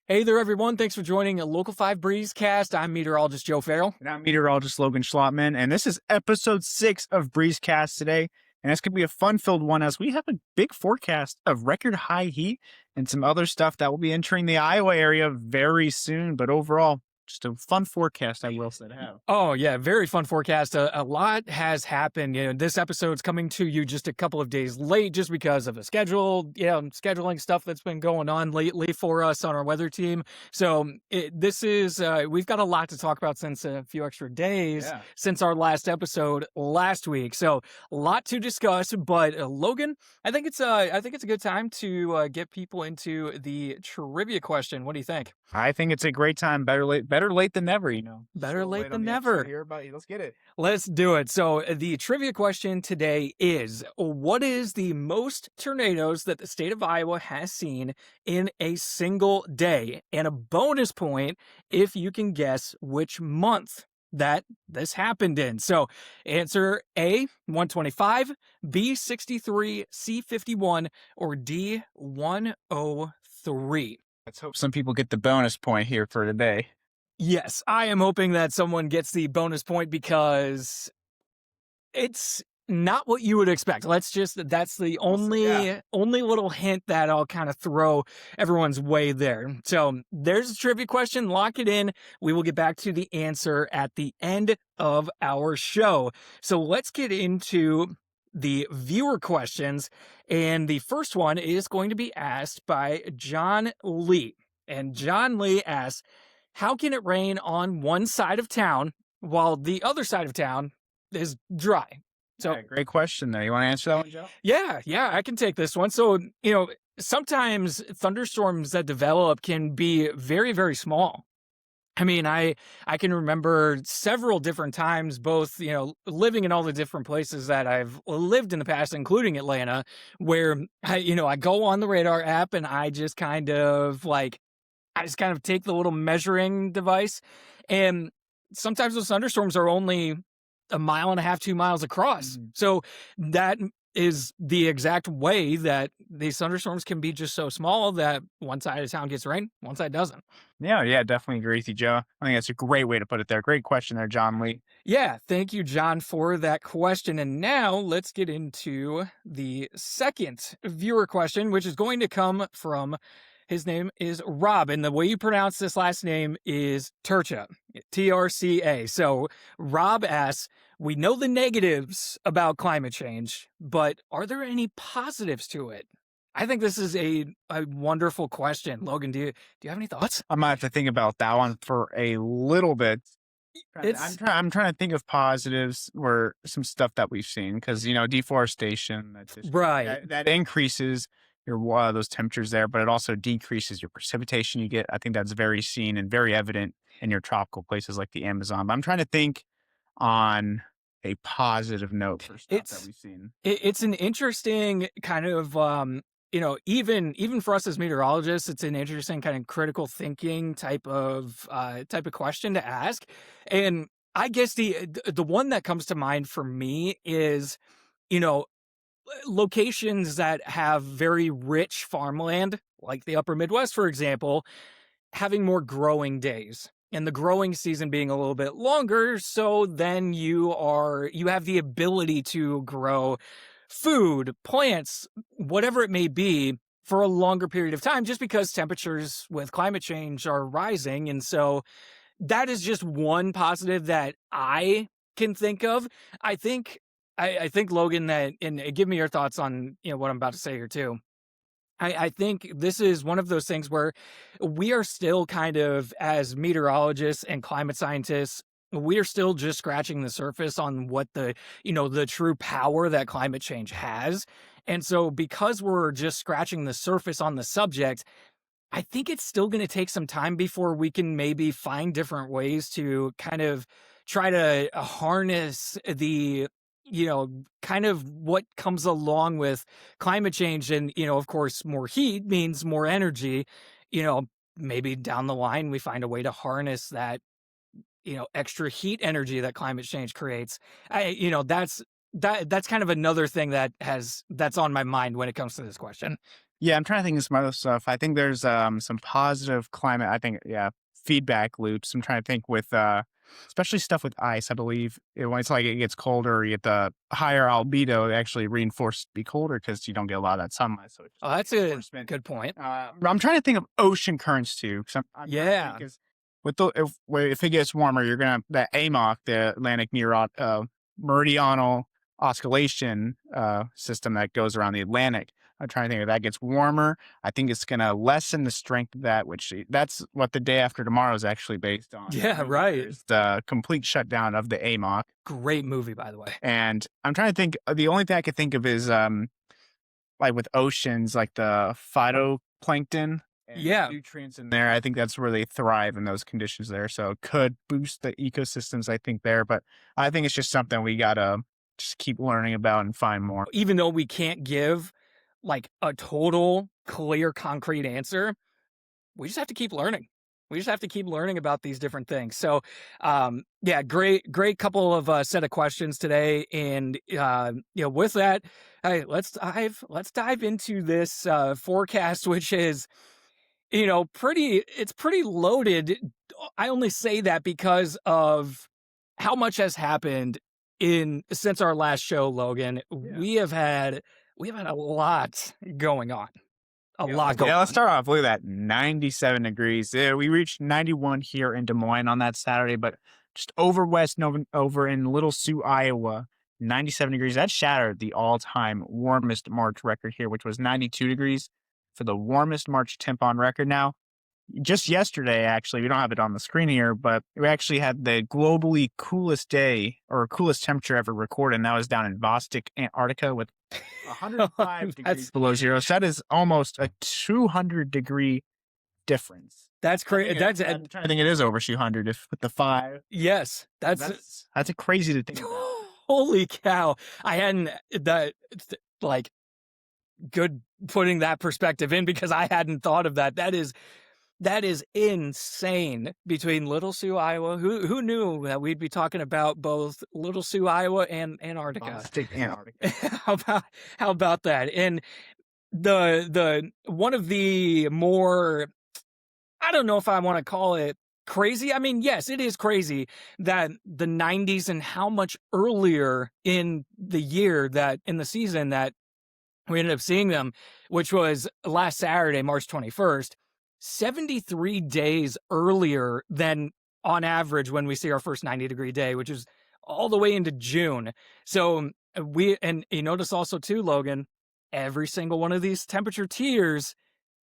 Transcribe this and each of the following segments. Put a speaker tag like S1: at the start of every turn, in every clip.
S1: Hey there, everyone. Thanks for joining a Local 5 BreezeCast. I'm meteorologist Joe Farrell.
S2: And I'm meteorologist Logan Schlautman, and this is episode 6 of BreezeCast today. And it's going to be a fun-filled one as we have a big forecast of record high heat and some other stuff that will be entering the Iowa area very soon. But overall, just a fun forecast, I will say to have.
S1: Oh, yeah, very fun forecast. A lot has happened. This episode's coming to you just a couple of days late just because of a scheduling stuff that's been going on lately for us on our weather team. So we've got a lot to talk about since a few extra days since our last episode last week. So a lot to discuss. But Logan, I think it's a good time to get people into the trivia question. What do you think?
S2: I think it's a great time. Better late than never,
S1: Better late than
S2: on the
S1: never.
S2: episode here, buddy. Let's get it.
S1: Let's do it. So the trivia question today is, what is the most tornadoes that the state of Iowa has seen in a single day? And a bonus point if you can guess which month that this happened in. So answer A, 125, B, 63, C, 51, or D, 103.
S2: Let's hope some people get the bonus point here for today.
S1: Yes, I am hoping that someone gets the bonus point because it's not what you would expect. That's the only little hint that I'll kind of throw everyone's way there. So there's a trivia question. Lock it in. We will get back to the answer at the end of our show. So let's get into the viewer questions. And the first one is going to be asked by John Lee. And John Lee asks, how can it rain on one side of town while the other side of town is dry? So,
S2: great question there. You want to answer that one, Joe?
S1: Yeah, I can take this one. So, sometimes thunderstorms that develop can be very, very small. I mean, I can remember several different times, both, living in all the different places that I've lived in the past, including Atlanta, where I go on the radar app and I just kind of take the little measuring device, and sometimes those thunderstorms are only 1.5 miles, 2 miles across. So that is the exact way that these thunderstorms can be just so small that one side of town gets rain, one side doesn't.
S2: Yeah, definitely agree with you, Joe. I think that's a great way to put it there. Great question there, John Lee.
S1: Yeah, thank you, John, for that question. And now let's get into the second viewer question, which is going to come from, his name is Rob, and the way you pronounce this last name is Turca, Trca. So Rob asks, we know the negatives about climate change, but are there any positives to it? I think this is a wonderful question. Logan, do you have any thoughts?
S2: I might have to think about that one for a little bit. I'm trying to think of positives or some stuff that we've seen because, deforestation, that increases those temperatures there, but it also decreases your precipitation you get. I think that's very seen and very evident in your tropical places like the Amazon. But I'm trying to think on a positive note for stuff that we've seen.
S1: It's an interesting kind of, even for us as meteorologists, it's an interesting kind of critical thinking type of question to ask. And I guess the one that comes to mind for me is, locations that have very rich farmland, like the upper Midwest, for example, having more growing days and the growing season being a little bit longer. So then you have the ability to grow food, plants, whatever it may be, for a longer period of time, just because temperatures with climate change are rising. And so that is just one positive that I can think of. I think, Logan, and give me your thoughts on what I'm about to say here too. I think this is one of those things where we are still kind of, as meteorologists and climate scientists, we are still just scratching the surface on what the true power that climate change has. And so because we're just scratching the surface on the subject, I think it's still going to take some time before we can maybe find different ways to kind of try to harness the kind of what comes along with climate change. And, of course, more heat means more energy. Maybe down the line, we find a way to harness that, extra heat energy that climate change creates. That's kind of another thing that's on my mind when it comes to this question.
S2: Yeah, I'm trying to think of some other stuff. I think there's some positive climate. I think feedback loops. I'm trying to think with especially stuff with ice. I believe when it's like it gets colder, you get the higher albedo. It actually reinforced to be colder because you don't get a lot of that sunlight. So it's
S1: Oh, that's a good point.
S2: I'm trying to think of ocean currents too. Cause I'm trying to think 'cause with if it gets warmer, you're gonna the AMOC, the Atlantic Meridional Oscillation system that goes around the Atlantic. I'm trying to think if that gets warmer. I think it's going to lessen the strength of that, which that's what The Day After Tomorrow is actually based on.
S1: Yeah, right.
S2: It's the complete shutdown of the AMOC.
S1: Great movie, by the way.
S2: And I'm trying to think, the only thing I could think of is like with oceans, like the phytoplankton and nutrients in there. I think that's where they thrive in those conditions there. So it could boost the ecosystems, I think, there. But I think it's just something we got to just keep learning about and find more.
S1: Even though we can't give like a total clear concrete answer, we just have to keep learning. We just have to keep learning about these different things. So yeah, great couple of set of questions today. And with that, hey, let's dive into this forecast, which is it's pretty loaded. I only say that because of how much has happened since our last show, Logan. Yeah. We have had a lot going on. A lot going on.
S2: Yeah, let's start off. Look at that, 97 degrees. We reached 91 here in Des Moines on that Saturday, but just over in Little Sioux, Iowa, 97 degrees. That shattered the all-time warmest March record here, which was 92 degrees for the warmest March temp on record. Now, just yesterday, actually, we don't have it on the screen here, but we actually had the globally coolest day or coolest temperature ever recorded, and that was down in Vostok, Antarctica, with 105 degrees below zero. So that is almost a 200-degree difference.
S1: That's crazy.
S2: I'm trying to think it is over 200 if with the 5.
S1: Yes, that's
S2: a crazy to think about.
S1: Holy cow! I hadn't like good putting that perspective in because I hadn't thought of that. That is insane. Between Little Sioux, Iowa, who knew that we'd be talking about both Little Sioux, Iowa, and Antarctica?
S2: Antarctica.
S1: How about that? And the one of the more, I don't know if I want to call it crazy. I mean, yes, it is crazy that the 90s and how much earlier in the year that in the season that we ended up seeing them, which was last Saturday, March 21st. 73 days earlier than on average when we see our first 90-degree day, which is all the way into June. So and you notice also too, Logan, every single one of these temperature tiers,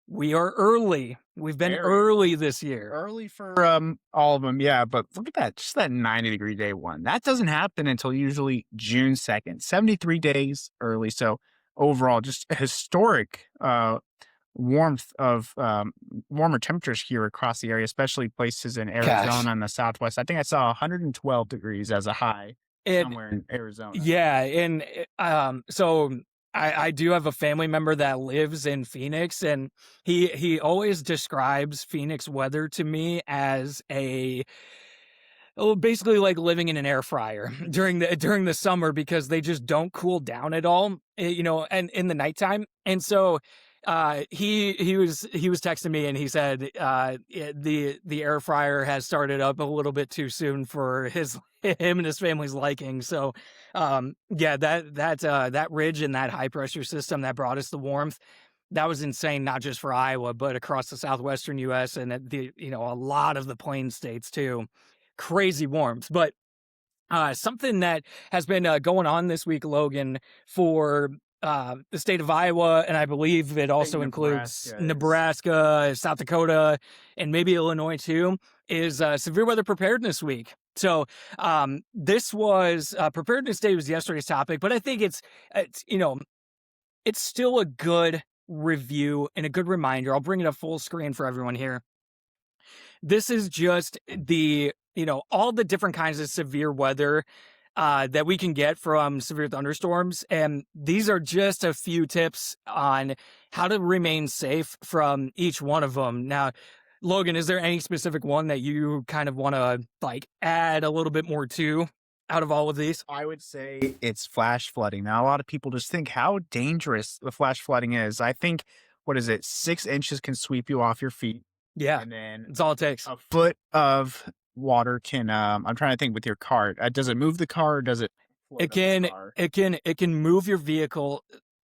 S1: we are early. We've been early this year.
S2: Early for all of them, yeah. But look at that, just that 90-degree day one. That doesn't happen until usually June 2nd. 73 days early. So overall, just a historic warmth of warmer temperatures here across the area, especially places in Arizona and the Southwest. I think I saw 112 degrees as a high somewhere in Arizona.
S1: Yeah, and so I do have a family member that lives in Phoenix, and he always describes Phoenix weather to me as basically like living in an air fryer during the summer because they just don't cool down at all, and in the nighttime. And so he was texting me and he said the air fryer has started up a little bit too soon for him and his family's liking. So that ridge and that high pressure system that brought us the warmth, that was insane, not just for Iowa but across the southwestern US and a lot of the plain states too. Crazy warmth. But something that has been going on this week, Logan, for the state of Iowa, and I believe it also includes Nebraska, South Dakota, and maybe Illinois too, is Severe Weather Preparedness Week. So this was Preparedness Day was yesterday's topic, but I think it's still a good review and a good reminder. I'll bring it up full screen for everyone here. This is just all the different kinds of severe weather that we can get from severe thunderstorms. And these are just a few tips on how to remain safe from each one of them. Now, Logan, is there any specific one that you kind of want to add a little bit more to out of all of these?
S2: I would say it's flash flooding. Now, a lot of people just think how dangerous the flash flooding is. I think what is it? 6 inches can sweep you off your feet.
S1: Yeah.
S2: And then
S1: that's all it takes.
S2: A foot of water can, I'm trying to think with your car. Does it move the car or does it float
S1: It
S2: up the
S1: can,
S2: car?
S1: it can move your vehicle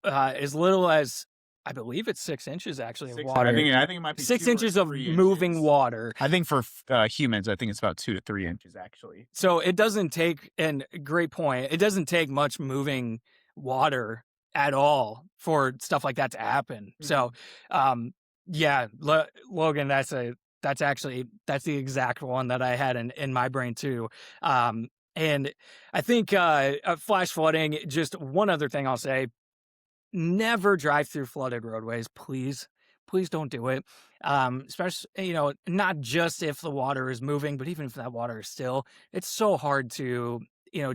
S1: as little as, I believe it's 6 inches actually of water.
S2: I think it might be
S1: 6 inches of moving water.
S2: I think for humans, I think it's about 2 to 3 inches actually.
S1: So it doesn't take, and great point, it doesn't take much moving water at all for stuff like that to happen.
S2: Mm-hmm.
S1: So, yeah, Logan, that's the exact one that I had in my brain too. And I think flash flooding, just one other thing I'll say, never drive through flooded roadways, please. Please don't do it. Especially, not just if the water is moving, but even if that water is still, it's so hard to,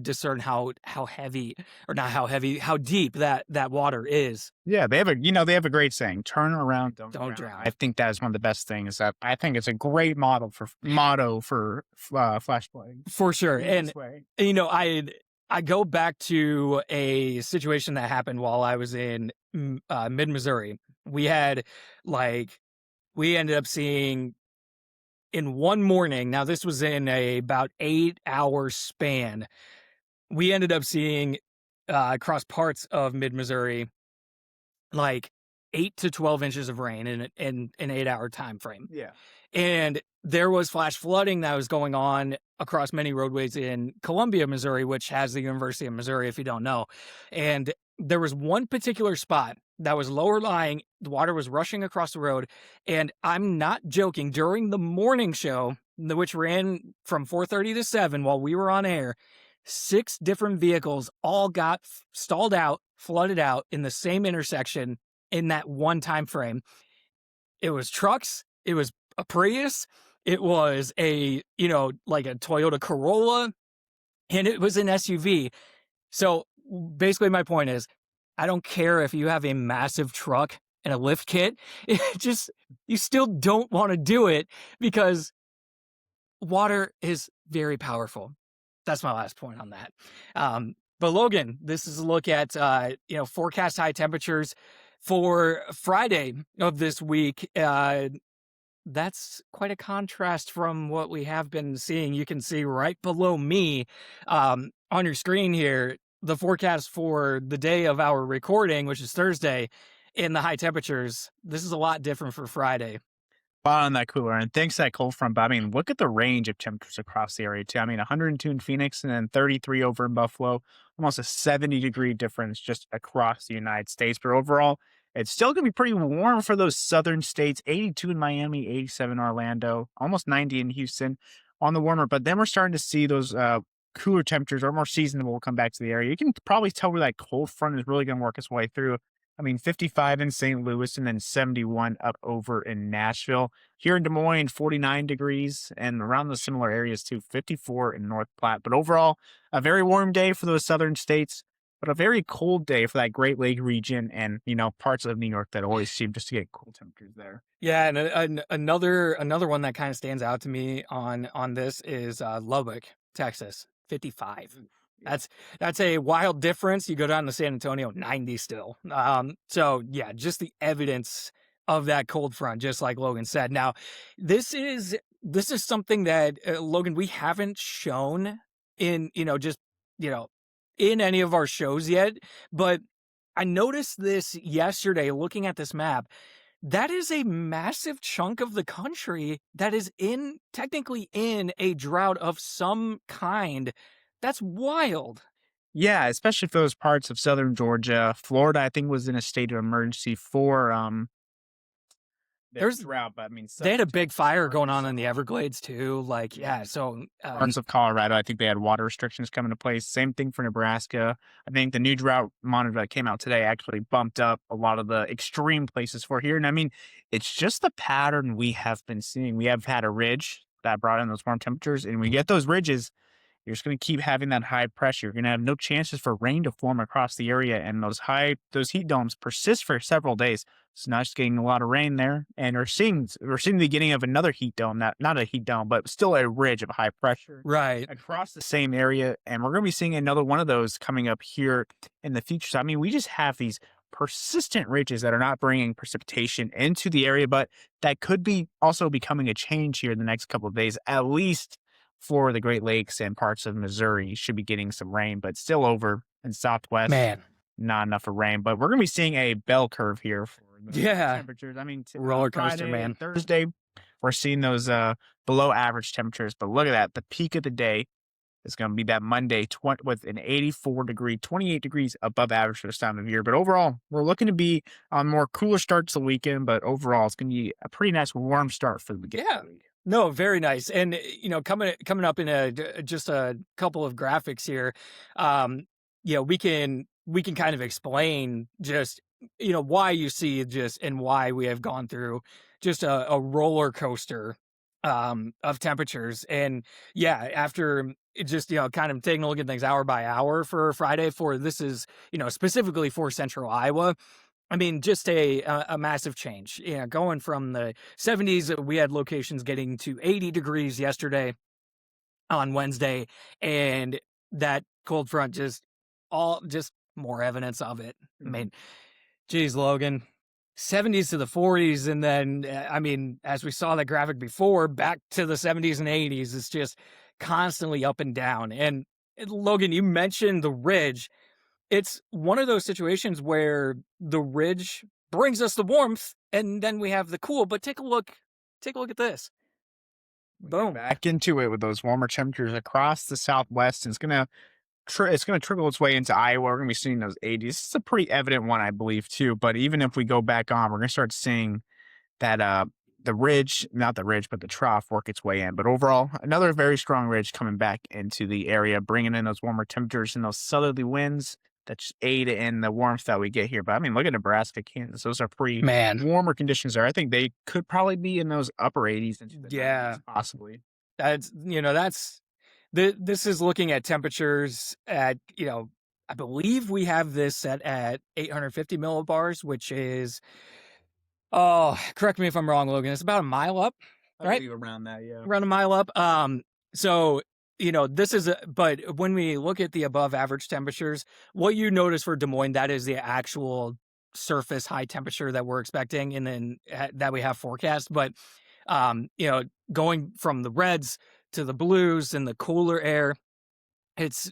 S1: discern how heavy, or not how heavy, how deep that water is.
S2: Yeah, they have a great saying: "Turn around, don't drown." I think that is one of the best things. That I think it's a great motto for flash flooding.
S1: For sure, and I go back to a situation that happened while I was in mid-Missouri. We ended up seeing in one morning. Now this was in about 8-hour span. We ended up seeing across parts of mid-Missouri, like 8 to 12 inches of rain in an 8-hour time frame.
S2: Yeah.
S1: And there was flash flooding that was going on across many roadways in Columbia, Missouri, which has the University of Missouri, if you don't know. And there was one particular spot that was lower lying. The water was rushing across the road. And I'm not joking, during the morning show, which ran from 4:30 to 7 while we were on air, 6 different vehicles all got stalled out, flooded out in the same intersection in that one time frame. It was trucks. It was a Prius. It was like a Toyota Corolla, and it was an SUV. So basically my point is, I don't care if you have a massive truck and a lift kit. You still don't want to do it because water is very powerful. That's my last point on that. But Logan, this is a look at, forecast high temperatures for Friday of this week. That's quite a contrast from what we have been seeing. You can see right below me on your screen here, the forecast for the day of our recording, which is Thursday, in the high temperatures. This is a lot different for Friday.
S2: On that cooler, and thanks to that cold front, but I mean, look at the range of temperatures across the area too. I mean, 102 in Phoenix and then 33 over in Buffalo, almost a 70-degree difference just across the United States. But overall, it's still going to be pretty warm for those southern states. 82 in Miami, 87 in Orlando, almost 90 in Houston on the warmer. But then we're starting to see those cooler temperatures or more seasonable come back to the area. You can probably tell where that cold front is really going to work its way through. I mean, 55 in St. Louis and then 71 up over in Nashville. Here in Des Moines, 49 degrees, and around the similar areas too, 54 in North Platte. But overall, a very warm day for those southern states, but a very cold day for that Great Lake region and, parts of New York that always seem just to get cool temperatures there.
S1: Yeah, and another one that kind of stands out to me on this is Lubbock, Texas, 55. That's a wild difference. You go down to San Antonio, 90 still. So yeah, just the evidence of that cold front, just like Logan said. Now, this is something that Logan, we haven't shown in in any of our shows yet, but I noticed this yesterday looking at this map. That is a massive chunk of the country that is technically in a drought of some kind. That's wild.
S2: Yeah, especially for those parts of southern Georgia. Florida, I think, was in a state of emergency for
S1: there's
S2: drought, but I mean,
S1: they had a big fire going on in the Everglades too. So
S2: parts of Colorado, I think they had water restrictions come into place. Same thing for Nebraska. I think the new drought monitor that came out today actually bumped up a lot of the extreme places for here. And I mean, it's just the pattern we have been seeing. We have had a ridge that brought in those warm temperatures, and we get those ridges. You're just going to keep having that high pressure. You're going to have no chances for rain to form across the area, and those heat domes persist for several days. It's not just getting a lot of rain there, and we're seeing the beginning of another heat dome. Not a heat dome, but still a ridge of high pressure
S1: right
S2: across the same area. And we're going to be seeing another one of those coming up here in the future. So I mean, we just have these persistent ridges that are not bringing precipitation into the area, but that could be also becoming a change here in the next couple of days, at least for the Great Lakes and parts of Missouri should be getting some rain, but still over in Southwest,
S1: Man.
S2: not enough of rain. But we're going to be seeing a bell curve here for the temperatures. I mean,
S1: roller coaster,
S2: Friday
S1: man.
S2: and Thursday, we're seeing those below average temperatures. But look at that. The peak of the day is going to be that Monday with an 28 degrees above average for this time of year. But overall, we're looking to be on more cooler start to the weekend. But overall, it's going to be a pretty nice warm start for the beginning of the week.
S1: No, very nice. And, coming up in just a couple of graphics here, we can kind of explain just, why you see and why we have gone through just a roller coaster of temperatures. And after just, kind of taking a look at things hour by hour for Friday this is, specifically for central Iowa. I mean, just a massive change. Going from the 70s, we had locations getting to 80 degrees yesterday on Wednesday, and that cold front just more evidence of it. I mean, geez, Logan, 70s to the 40s, and then as we saw that graphic before, back to the 70s and 80s. It's just constantly up and down. And Logan, you mentioned the ridge. It's one of those situations where the ridge brings us the warmth, and then we have the cool. But take a look at this. Boom.
S2: Back into it with those warmer temperatures across the Southwest. And it's gonna trickle its way into Iowa. We're gonna be seeing those 80s. This is a pretty evident one, I believe, too. But even if we go back on, we're gonna start seeing that the ridge, not the ridge, but the trough work its way in. But overall, another very strong ridge coming back into the area, bringing in those warmer temperatures and those southerly winds that just aid in the warmth that we get here. But I mean, look at Nebraska, Kansas. Those are pretty warmer conditions there. I think they could probably be in those upper 80s into the 90s, possibly.
S1: This is looking at temperatures at, I believe we have this set at 850 millibars, which is, correct me if I'm wrong, Logan, it's about a mile up, right?
S2: I believe around that, yeah.
S1: Around a mile up. So, this is, but when we look at the above average temperatures, what you notice for Des Moines, that is the actual surface high temperature that we're expecting and then that we have forecast. But, going from the reds to the blues and the cooler air, it's,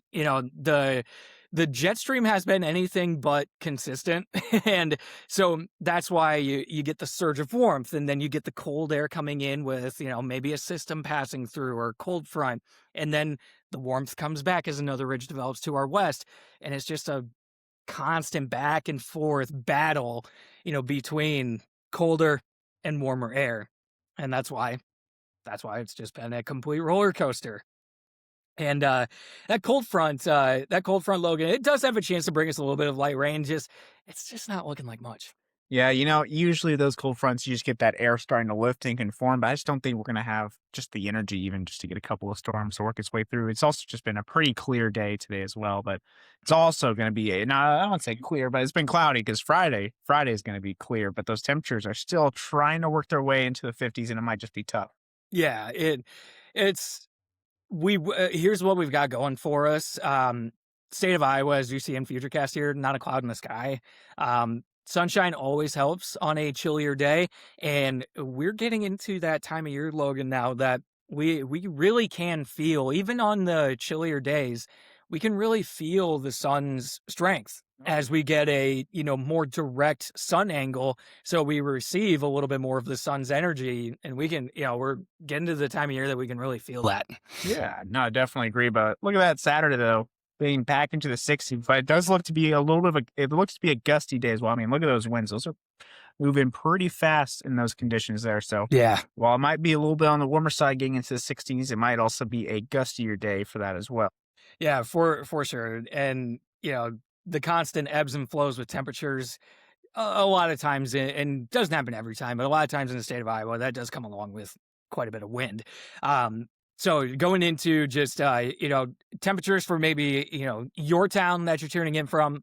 S1: the jet stream has been anything but consistent. And so that's why you get the surge of warmth, and then you get the cold air coming in with, maybe a system passing through or cold front. And then the warmth comes back as another ridge develops to our west. And it's just a constant back and forth battle, between colder and warmer air. And that's why it's just been a complete roller coaster. And that cold front, Logan, it does have a chance to bring us a little bit of light rain. It's just not looking like much.
S2: Yeah, usually those cold fronts, you just get that air starting to lift and conform, but I just don't think we're going to have just the energy even just to get a couple of storms to work its way through. It's also just been a pretty clear day today as well, but it's also going to be I don't want to say clear, but it's been cloudy because Friday is going to be clear, but those temperatures are still trying to work their way into the 50s, and it might just be tough.
S1: Yeah, it's here's what we've got going for us. State of Iowa, as you see in Futurecast here, not a cloud in the sky. Sunshine always helps on a chillier day, and we're getting into that time of year, Logan, now that we really can feel, even on the chillier days, we can really feel the sun's strength as we get a, more direct sun angle. So we receive a little bit more of the sun's energy, and we can, we're getting to the time of year that we can really feel that.
S2: Yeah, no, I definitely agree. But look at that Saturday, though, being back into the 60s, but it does look to be it looks to be a gusty day as well. I mean, look at those winds. Those are moving pretty fast in those conditions there. So
S1: yeah,
S2: while it might be a little bit on the warmer side getting into the 60s, it might also be a gustier day for that as well.
S1: Yeah, for sure. And, the constant ebbs and flows with temperatures, a lot of times, and doesn't happen every time, but a lot of times in the state of Iowa, that does come along with quite a bit of wind. So going into just, temperatures for maybe, your town that you're tuning in from,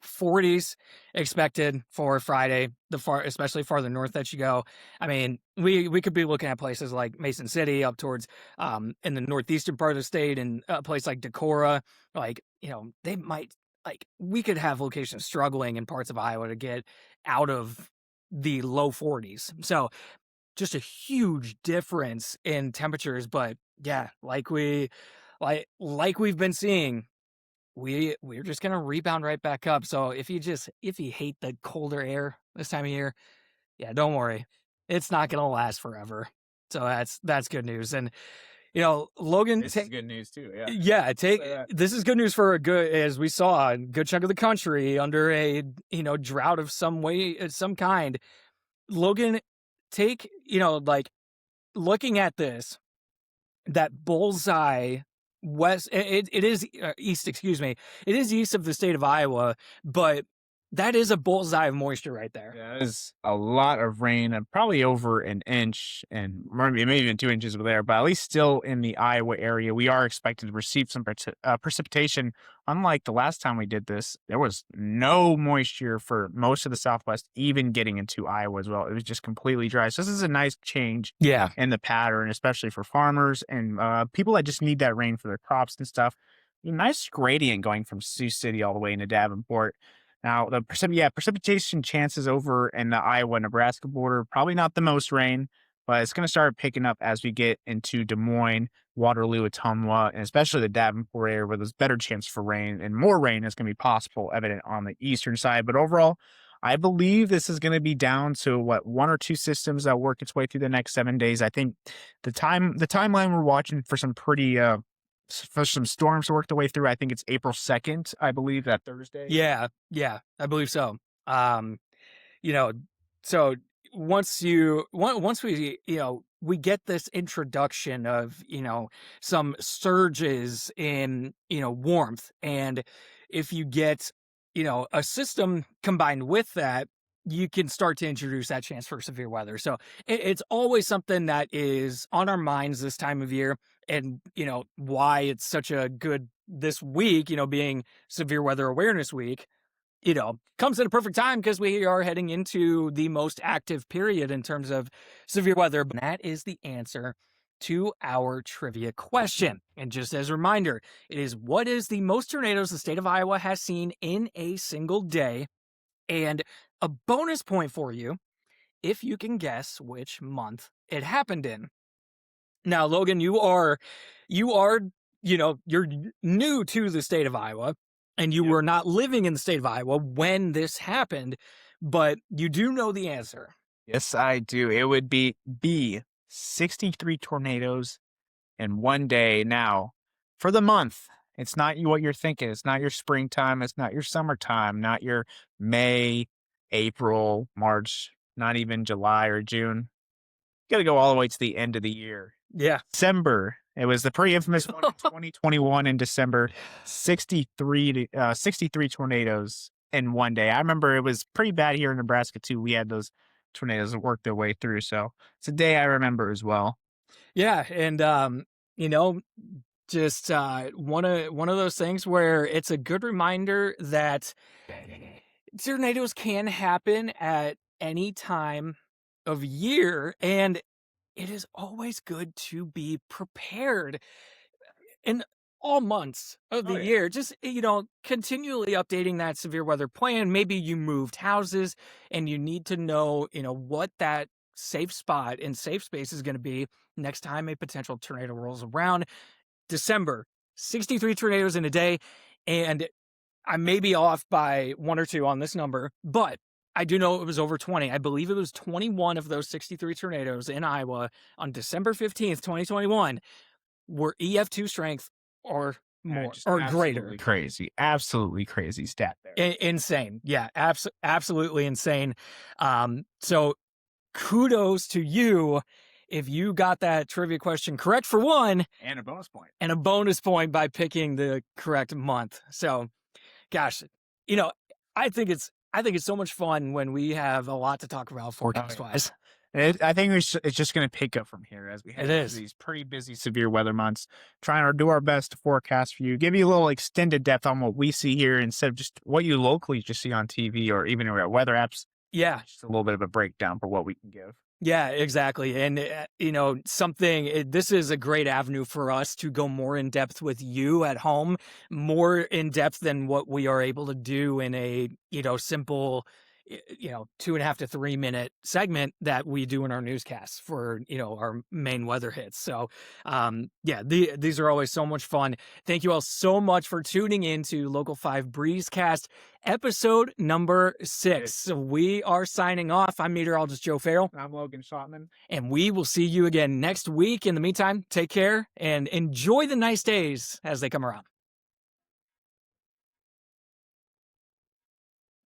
S1: 40s expected for Friday, especially farther north that you go. I mean, we could be looking at places like Mason City up towards in the northeastern part of the state, and a place like Decorah, like, they might like, we could have locations struggling in parts of Iowa to get out of the low 40s. So just a huge difference in temperatures. But yeah, like we've been seeing, we're just gonna rebound right back up. So if you hate the colder air this time of year, yeah, don't worry. It's not gonna last forever. So that's good news. And Logan,
S2: This is good news too. Yeah.
S1: yeah, this is good news for a good, as we saw, a good chunk of the country under a drought of some kind. Logan, take like looking at this, that bullseye west, it is east, excuse me, it is east of the state of Iowa, but that is a bullseye of moisture right there.
S2: Yeah, that is a lot of rain, and probably over an inch, and maybe even 2 inches over there. But at least still in the Iowa area, we are expected to receive some precipitation. Unlike the last time we did this, there was no moisture for most of the Southwest, even getting into Iowa as well. It was just completely dry. So this is a nice change,
S1: Yeah,
S2: in the pattern, especially for farmers and people that just need that rain for their crops and stuff. A nice gradient going from Sioux City all the way into Davenport. Now, the precipitation chances over in the Iowa-Nebraska border, probably not the most rain, but it's going to start picking up as we get into Des Moines, Waterloo, Ottumwa, and especially the Davenport area where there's better chance for rain, and more rain is going to be possible, evident on the eastern side. But overall, I believe this is going to be down to one or two systems that work its way through the next 7 days. I think the timeline we're watching for some pretty for some storms to work their way through. I think it's April 2nd, I believe, that Thursday.
S1: yeah, I believe so. You know, so once we we get this introduction of some surges in warmth, and if you get a system combined with that, you can start to introduce that chance for severe weather. So it's always something that is on our minds this time of year, and why it's such a good this week, being Severe Weather Awareness Week, comes at a perfect time because we are heading into the most active period in terms of severe weather. But that is the answer to our trivia question. And just as a reminder, it is, what is the most tornadoes the state of Iowa has seen in a single day? And a bonus point for you if you can guess which month it happened in. Now, Logan, you're new to the state of Iowa, and you were not living in the state of Iowa when this happened, but you do know the answer.
S2: Yes, I do. It would be B, 63 tornadoes in one day. Now, for the month, it's not what you're thinking. It's not your springtime. It's not your summertime, not your May, April, March, not even July or June. You got to go all the way to the end of the year.
S1: Yeah.
S2: December. It was the pretty infamous one in 2021 in December. 63 tornadoes in one day. I remember it was pretty bad here in Nebraska too. We had those tornadoes that worked their way through. So it's a day I remember as well.
S1: Yeah, and just one of those things where it's a good reminder that tornadoes can happen at any time of year, and it is always good to be prepared in all months of the year. Just, continually updating that severe weather plan. Maybe you moved houses and you need to know, what that safe spot and safe space is going to be next time a potential tornado rolls around. December, 63 tornadoes in a day. And I may be off by one or two on this number, but I do know it was over 20. I believe it was 21 of those 63 tornadoes in Iowa on December 15th, 2021 were EF2 strength or more or greater.
S2: Absolutely crazy stat there.
S1: Insane. Yeah, absolutely insane. So kudos to you if you got that trivia question correct for one.
S2: And a bonus point.
S1: And a bonus point by picking the correct month. So, gosh, I think it's so much fun when we have a lot to talk about forecast-wise.
S2: I think it's just going to pick up from here as we head into these pretty busy severe weather months. Trying to do our best to forecast for you, give you a little extended depth on what we see here instead of just what you locally just see on TV or even in our weather apps.
S1: Yeah.
S2: Just a little bit of a breakdown for what we can give.
S1: Yeah, exactly. And, this is a great avenue for us to go more in depth with you at home, more in depth than what we are able to do in a, simple, 2.5 to 3 minute segment that we do in our newscasts for, our main weather hits. So, these are always so much fun. Thank you all so much for tuning in to Local 5 BreezeCast episode number 6. We are signing off. I'm meteorologist Joe Farrell.
S2: I'm Logan Schlautman.
S1: And we will see you again next week. In the meantime, take care and enjoy the nice days as they come around.